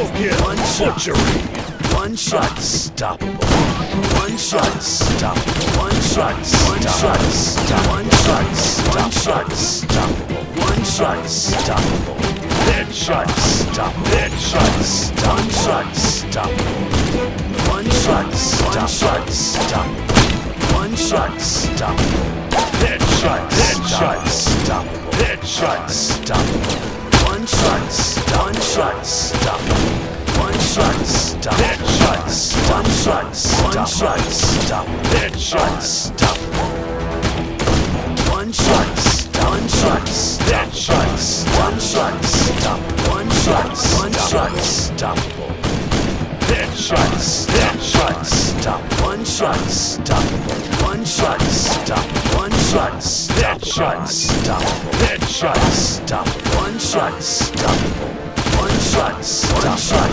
Triple kill. One shot. Butchery. One shot. Unstoppable. One shot. Unstoppable. One shot. One shot. One shot. One shot. Unstoppable. One shot. Unstoppable. Headshot. Unstoppable. Headshot. One shot. Unstoppable. One shot. One shot. Unstoppable. One shot. Unstoppable. Headshot. Headshot. Unstoppable. Headshot. Unstoppable. One shot. One shot. Unstoppable. One shot. Headshot. One shot. One shot. Unstoppable. Headshot. Unstoppable. One shot. One shot. Headshot. One shot. Unstoppable. One shot. One shot. Unstoppable. Headshot. Headshot. Unstoppable. One shot. Unstoppable. One shot. Unstoppable. One shot. Headshot. Unstoppable. Headshot. Unstoppable. One shot. Unstoppable. One shot. One shot.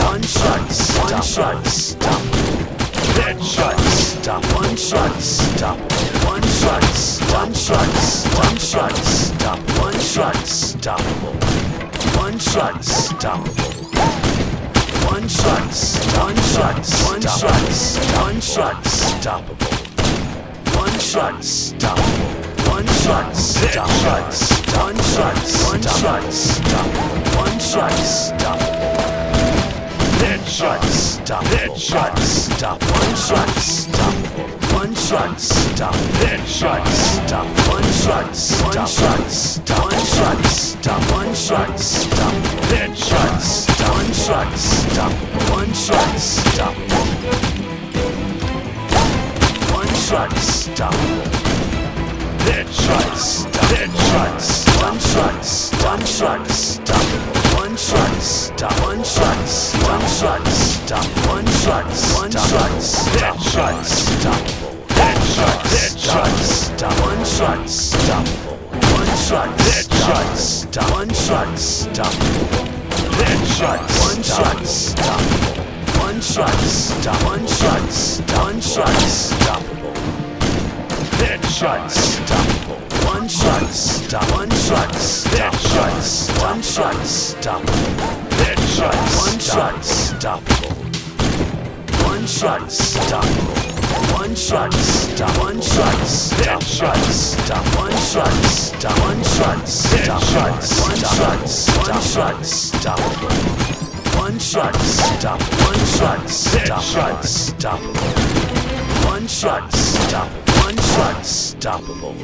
One shot. One shot. Unstoppable. Headshot. Unstoppable. One shot. Unstoppable. One shot. One shot. One shot. Unstoppable. One shot. Unstoppable. One shot. Unstoppable. One shot. One shot. One shot. One shot. Unstoppable. One shot. Unstoppable. One shot. Headshot. One shot. One shot. Unstoppable. One shot. Unstoppable. Headshot. Unstoppable. Headshot. Unstoppable. One shot. Unstoppable. One shot. Unstoppable. Headshot. Unstoppable. One shot. One shot. One shot. Unstoppable. One shot. Unstoppable. Headshot. One shot. Unstoppable. One shot. Unstoppable. One shot. Unstoppable. Headshot. Headshot. One shot. One shot. Unstoppable. One shot. One shot. One shot. One shot. One shot. Headshot. Unstoppable. Headshot. Headshot. One shot. Unstoppable. One shot. Headshot. One shot. Unstoppable. Headshot. One shot. Unstoppable. One shot. One shot. One shot. Unstoppable. Headshot. Unstoppable. One shot. One shot. Headshot. One shot. Unstoppable. Headshot. One shot. Unstoppable. One shot. Unstoppable. One shot. One shot. Headshot. One shot. One shot. Headshot. One shot. One shot. Unstoppable. One shot. Unstoppable. One shot. Headshot. Unstoppable. One shot. Unstoppable. One shot. Unstoppable.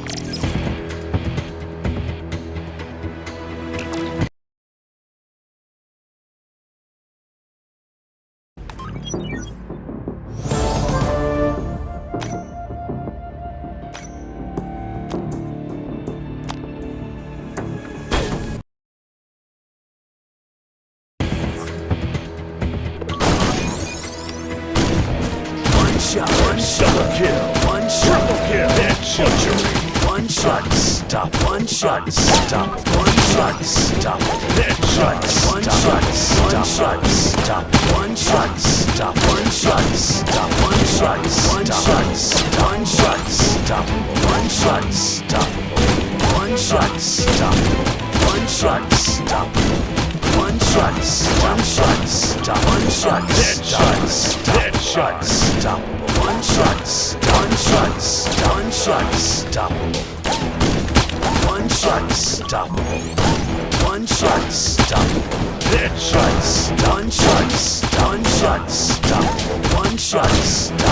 One shot. One shot. Double kill. One shot. Triple kill. Butchery. One shot. Stop. One shot. Stop. One shot. Stop. Headshot. One Stop. shot. One Stop. shot. Stop. One shot. Stop. One shot. Stop. One shot. One Stop. shot. One shot. Stop. One shot. Stop. One shot. Stop. One shot. Stop. One shot. One shot. Stop. One shot. Headshot. Headshot. Stop. One shot. One shot. One shot. Stop. One shot. Stop. One shot. Stop. Headshot. One shot. One shot. Stop. One shot.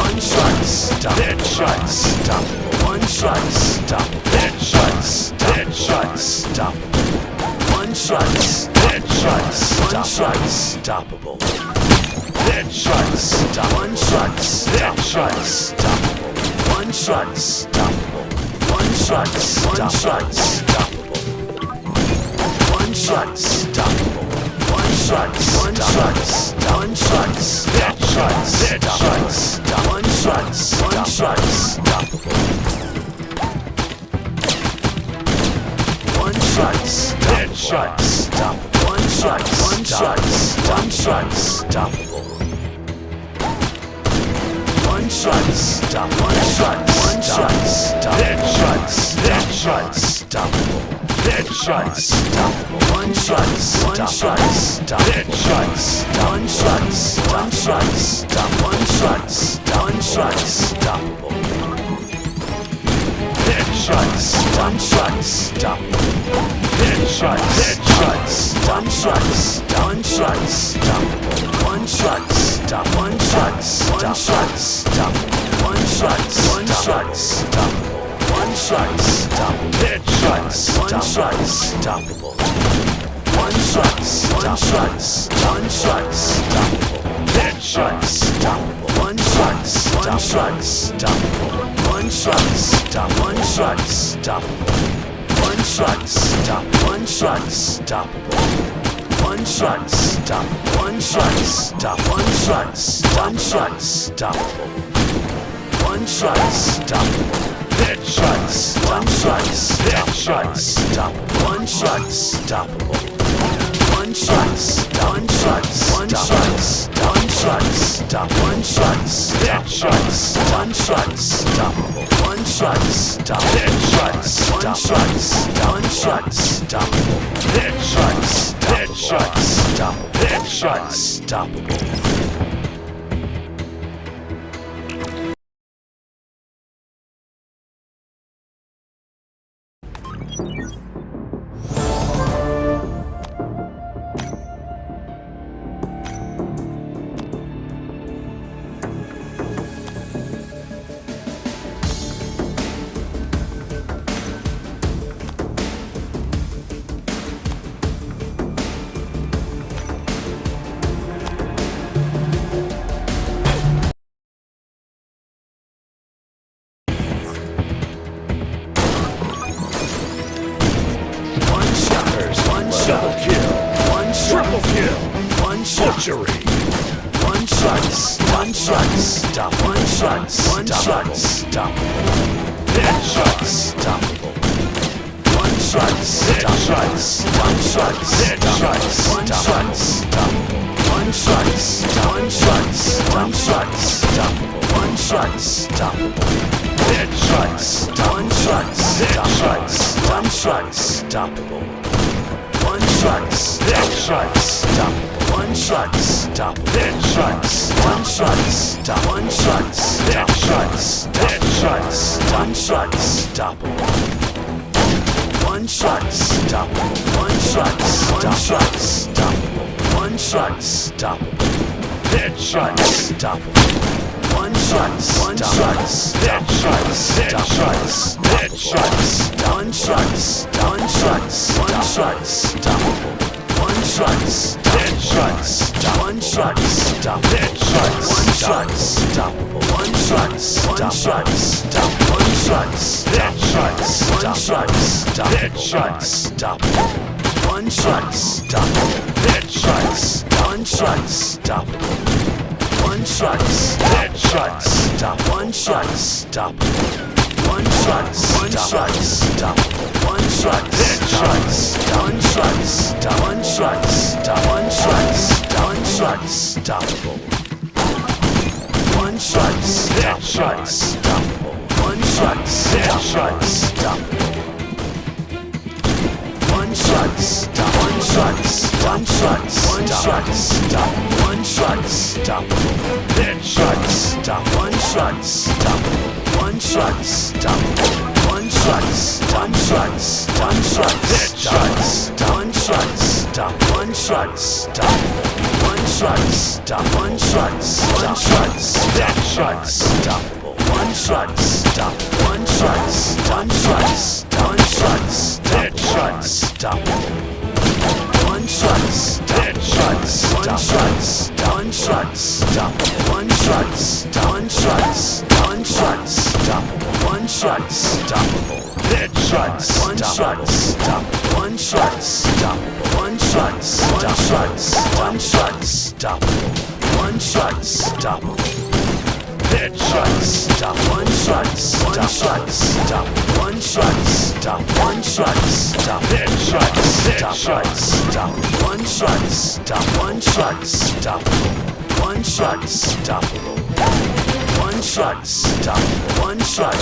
One shot. Stop. Headshot. Stop. One shot. Stop. Headshot. Headshot. Stop. One shot. Headshot. One shot. Stoppable. Headshot. Stop. One shot. Headshot. Stoppable. One shot. Stoppable. One shot. One shot. Stoppable. One shot. Stoppable. One shot. One shot. One shot. Headshot. Headshot. One shot. One shot. Stoppable. One shot. Headshot. Stoppable. One shot. One shot. One shot. Stoppable. One shot. Stop. One shot. One shot. Headshot. Headshot. Stoppable. Headshot. Unstoppable. One shot. One shot. Headshot. One shot. One shot. One shot. One shot. Unstoppable. Headshot. One shot. Headshot. Headshot. One shot. One shot. One shot. One shot. One shot. One shot. One shot. One shot. Headshot. One shot. Unstoppable. One shot. One shot. One shot. Headshot. Unstoppable. One shot. One shot. One shot. One shot. One shot. One shot. One shot. One shot. One shot. One shot. One shot. Headshot. One shot. Headshot. One shot. One shot. One shot. One shot. One shot. One shot. Headshot. One shot. One shot. Headshot. One shot. One shot. Headshot. Headshot. Headshot. Unstoppable. One shot. One Double shot. kill. One shot. Triple kill. One shot. Butchery. One shot. One shot. One shot. One shot. Headshot. Unstoppable. One shot. Headshot. One shot. Headshot. One shot. One shot. One shot. One shot. One shot. Headshot. One shot. Headshot. One shot. One shot. Headshot. One shot. Headshot. One shot. One shot. Headshot. Headshot. One shot. One shot. One shot. One shot. One shot. Headshot. One shot. One shot. Headshot. Headshot. Headshot. One shot. One shot. One shot. One shot. Headshot. One shot. Headshot. One shot. One shot. One shot. One shot. Headshot. One shot. Headshot. One shot. Headshot. One shot. One shot. Headshot. One shot. One shot. One shot. One shot. Headshot. One shot. One shot. One shot. One shot. One shot. Headshot. One shot. Headshot. One shot. One shot. One shot. One shot. One shot. Headshot. One shot. One shot. One shot. One shot. One shot. Headshot. One shot. One shot. One shot. One shot. One shot. Headshot. One shot. One shot. One shot. One shot. Headshot. One shot. Headshot. One shot. One shot. One shot. One shot. One shot. One shot. Headshot. One shot. One shot. One shot. One shot. One shot. One shot. Headshot. One shot. One shot. One shot. One shot. Headshot. Headshot. One shot. One shot. One shot. One shot. One shot.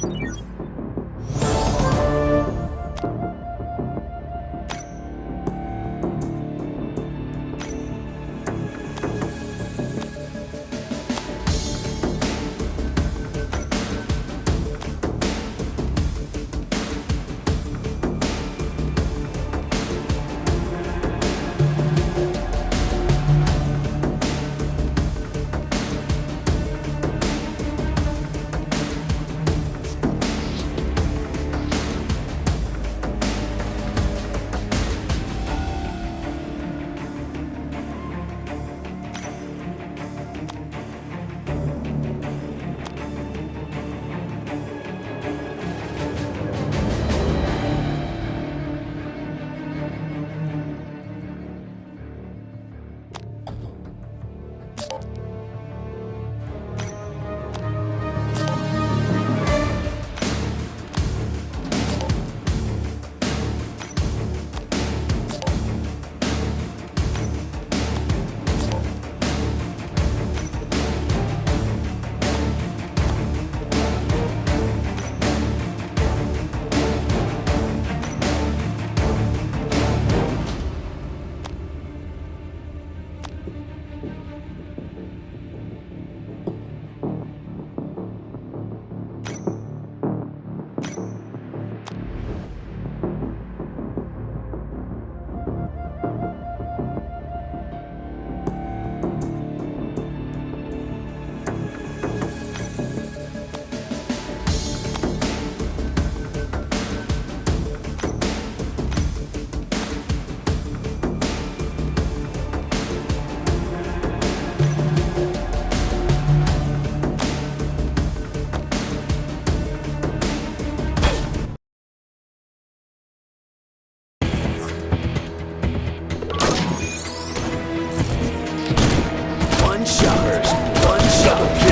One shot. One shot.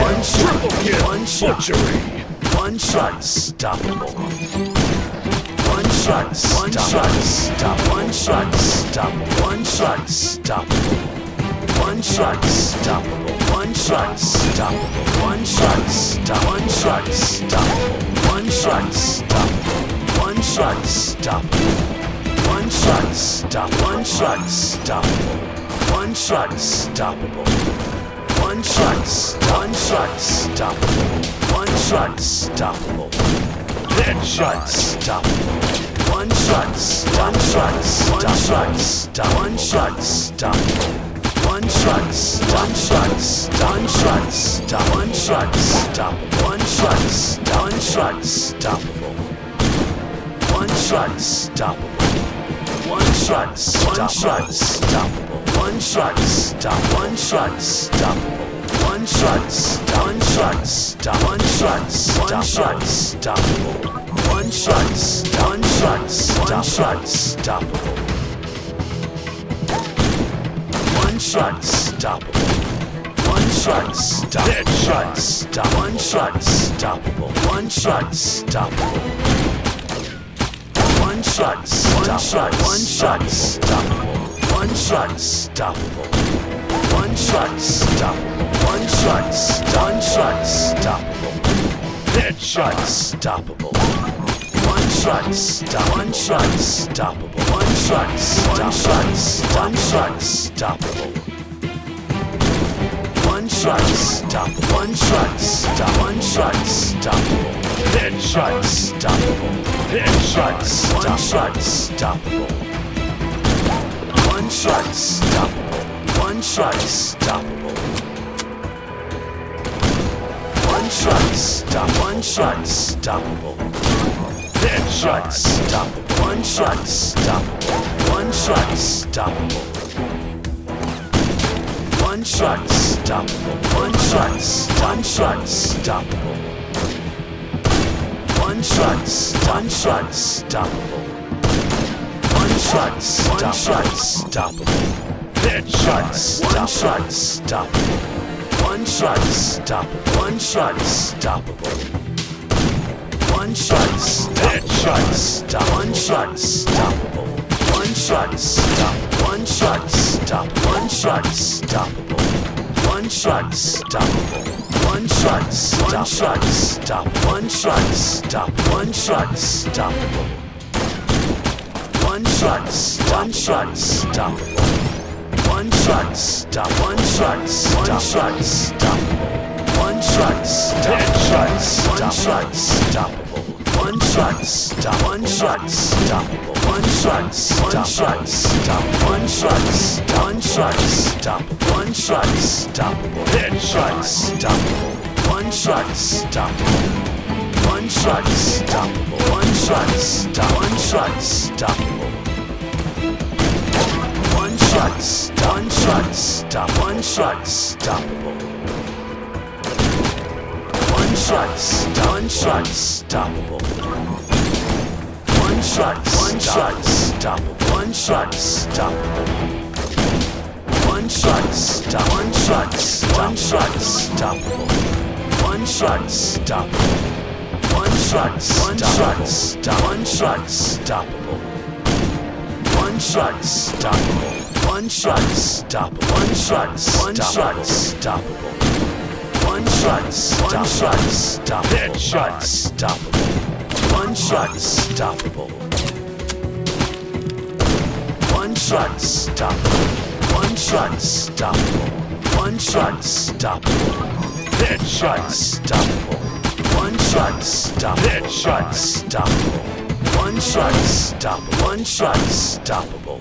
One shot. One shot. Butchery. One shot. Unstoppable. One shot. One shot. Stop. One shot. Stop. One shot. Unstoppable. One shot. Unstoppable. One shot. Unstoppable. One shot. Stop. One shot. Unstoppable. One shot. Stop. One shot. Stop. One shot. Stop. One shot. Stop. One shot. Unstoppable. One shot. One shot. Unstoppable. One shot. Unstoppable. Headshot. Unstoppable. One shot. One shot. One shot. Unstoppable. One shot. Unstoppable. One shot. One shot. One shot. Stop. One shot. Unstoppable. One shot. One shot. Unstoppable. One shot. Unstoppable. One shot. One shot. Unstoppable. One shot. Stop. One shot. Unstoppable. One shot. One shot. Stop. One shot. One shot. Unstoppable. One shot. One shot. One shot. Unstoppable. One shot. Unstoppable. One shot. Stop. Headshot. Stop. One shot. Unstoppable. One shot. Unstoppable. One shot. One shot. One shot. Unstoppable. One shot. Unstoppable. One shot. Unstoppable. One shot. One shot. Unstoppable. Headshot. Unstoppable. One shot. Stop. One shot. Unstoppable. One shot. One shot. One shot. Unstoppable. One shot. Stop. One shot. Stop. One shot. Unstoppable. Headshot. Unstoppable. Headshot. One shot. Unstoppable. One shot. Unstoppable. One shot. Unstoppable. One shot. Stop. One shot. Unstoppable. Headshot. Unstoppable. One shot. Unstoppable. One shot. Unstoppable. One shot. Unstoppable. One shot. One shot. Unstoppable. One shot. One shot. Unstoppable. One shot. One shot. Unstoppable. Headshot. One shot. Unstoppable. One shot. Unstoppable. One shot. Unstoppable. One shot. Headshot. Stop. One shot. Unstoppable. One shot. Stop. One shot. Stop. One shot. Unstoppable. One shot. Unstoppable. One shot, stop. One shot, stop. One shot, stoppable. One shot, stop. One shot, stop. One shot, stop. One shot, stop. One shot, stoppable. One shot, stop. One shot, stoppable. One shot, stop. One shot, one shot, stop. One shot, stoppable. Headshot, stoppable. One shot, stoppable. One shot, stoppable. One shot, stop. One shot, stoppable. One shot, stop. One shot, stop. One shot, stoppable. One shot, stop. One shot, stoppable. One shot, stop. One shot, stoppable. One shot, stop. One shot, stoppable. One shot, stoppable. One shot, stop. One shot, stoppable. One shot, stoppable. One shot, stop. One shot, stoppable. One shot, stop. Headshot, stoppable. One shot, stoppable. One shot, stoppable. One shot, stoppable. One shot, stoppable. Headshot, stoppable. One shot, stop. Headshot, stoppable. One shot, stop. One shot, stoppable.